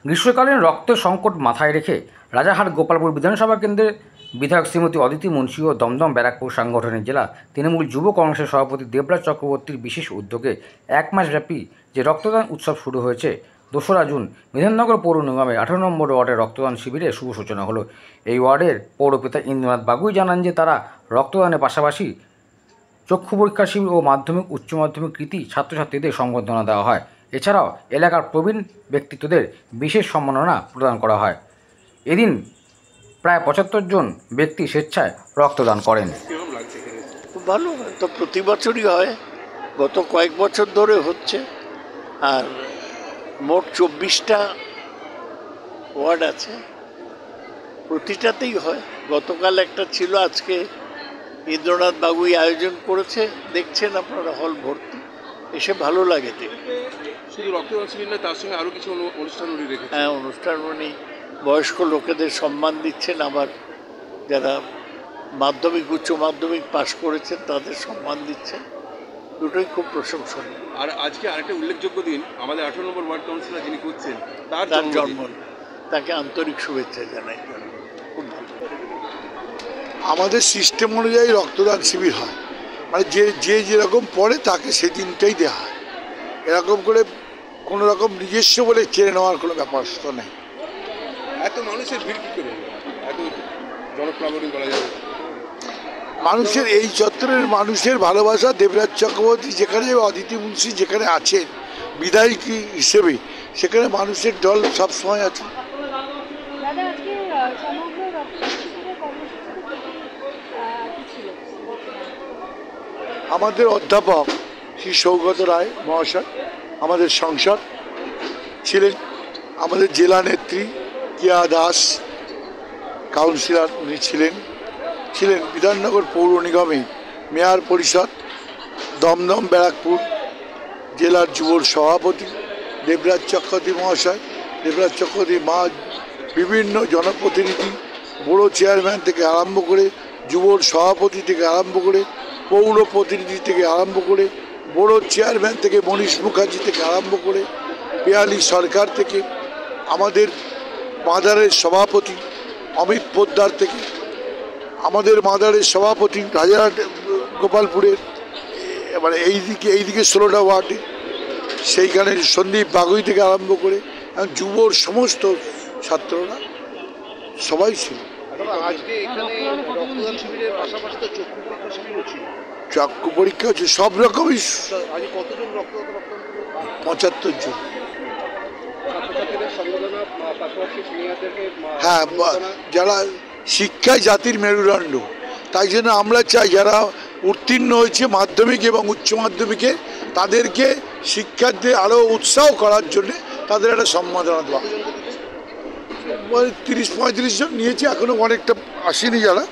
গ্রীষ্মকালীন রক্তের সংকট মাথায় রেখে রাজারহাট গোপালপুর বিধানসভা কেন্দ্রের বিধায়ক শ্রীমতী অদিতি মুন্সি ও দমদম ব্যারাকপুর সাংগঠনিক জেলা তৃণমূল যুব কংগ্রেসের সভাপতি দেবরাজ চক্রবর্তীর বিশেষ উদ্যোগে এক মাসব্যাপী যে রক্তদান উৎসব শুরু হয়েছে 2রা জুন বিধাননগর পৌর নিগমের 18 নম্বর ওয়ার্ডের রক্তদান শিবিরের শুভ সূচনা হলো। এই ওয়ার্ডের পৌরপিতা ইন্দ্রনাথ বাগুই জানান যে তারা রক্তদানের পাশাপাশি চক্ষু পরীক্ষা শিবির ও মাধ্যমিক উচ্চ মাধ্যমিক কৃতী ছাত্রছাত্রীদের সংবর্ধনা দেওয়া হয়। এছাড়াও এলাকার প্রবীণ ব্যক্তিত্বদের বিশেষ সম্মাননা প্রদান করা হয়। এদিন প্রায় 75 জন ব্যক্তি স্বেচ্ছায় রক্তদান করেন। খুব ভালো, তো প্রতি বছরই হয়, গত কয়েক বছর ধরে হচ্ছে। আর মোট 24টা ওয়ার্ড আছে, প্রতিটাতেই হয়। গতকাল একটা ছিল, আজকে ইন্দ্রনাথ বাবুই আয়োজন করেছে, দেখছেন আপনারা হল ভর্তি, এসে ভালো লাগে দেখতে। শুধু রক্তদান শিবির নয়, তার সঙ্গে আরও কিছু অনুষ্ঠান উনি রেখেছেন। হ্যাঁ, অনুষ্ঠান উনি বয়স্ক লোকেদের সম্মান দিচ্ছেন, আবার যারা মাধ্যমিক উচ্চ মাধ্যমিক পাশ করেছেন তাদের সম্মান দিচ্ছেন, দুটোই খুব প্রশংসনীয়। আর আজকে আরেকটা উল্লেখযোগ্য দিন, আমাদের 18 নম্বর ওয়ার্ড কাউন্সিলর যিনি করছেন তার জন্মদিন, তাকে আন্তরিক শুভেচ্ছা জানাই। খুব ভালো। আমাদের সিস্টেম অনুযায়ী রক্তদান শিবির হয়, মানে যে যেরকম পড়ে তাকে সেই দিনটাই দেওয়া হয়। এরকম করে কোনো রকম নিজস্ব বলে চেনে নেওয়ার কোনো ব্যাপার তো নেই। এত মানুষের ভিড় কী করে, এত জনপ্লাবনী বলা যাবে? মানুষের এই চত্বরের মানুষের ভালোবাসা, দেবরাজ চক্রবর্তী যেখানে, অদিতি মুন্সি যেখানে আছেন বিধায়ক হিসেবে, সেখানে মানুষের দল সবসময় আছে। আমাদের অধ্যাপক শ্রী সৌগত রায় মহাশয় আমাদের সংসদ ছিলেন, আমাদের জেলা নেত্রী কিয়া দাস কাউন্সিলর উনি ছিলেন বিধাননগর পৌর নিগমে মেয়র পরিষদ, দমদম ব্যারাকপুর জেলার যুবর সভাপতি দেবরাজ চক্রবর্তী মহাশয়, দেবরাজ চক্রবর্তী মা, বিভিন্ন জনপ্রতিনিধি, বড় চেয়ারম্যান থেকে আরম্ভ করে, যুবর সভাপতি থেকে আরম্ভ করে, পৌর প্রতিনিধি থেকে আরম্ভ করে, বড় চেয়ারম্যান থেকে মনীষ মুখার্জি থেকে আরম্ভ করে, পেয়ালি সরকার থেকে, আমাদের মাদারের সভাপতি অমিত পোদ্দার থেকে, আমাদের মাদারের সভাপতি রাজারহাট গোপালপুরের, মানে এইদিকে 16টা ওয়ার্ডে, সেইখানে সন্দীপ বাগুই থেকে আরম্ভ করে যুবর সমস্ত ছাত্ররা সবাই ছিল। চক্ষু পরীক্ষা হচ্ছে, সব রকমই। 75 জন। হ্যাঁ, যারা শিক্ষায় জাতির মেরুদণ্ড, তাই জন্য আমরা চাই যারা উত্তীর্ণ হয়েছে মাধ্যমিক এবং উচ্চ মাধ্যমিকে তাদেরকে শিক্ষার্থী আরও উৎসাহ করার জন্য তাদের একটা সম্মাননা দেওয়া। 30-35 জন নিয়েছে, এখনও অনেকটা আসেনি যারা।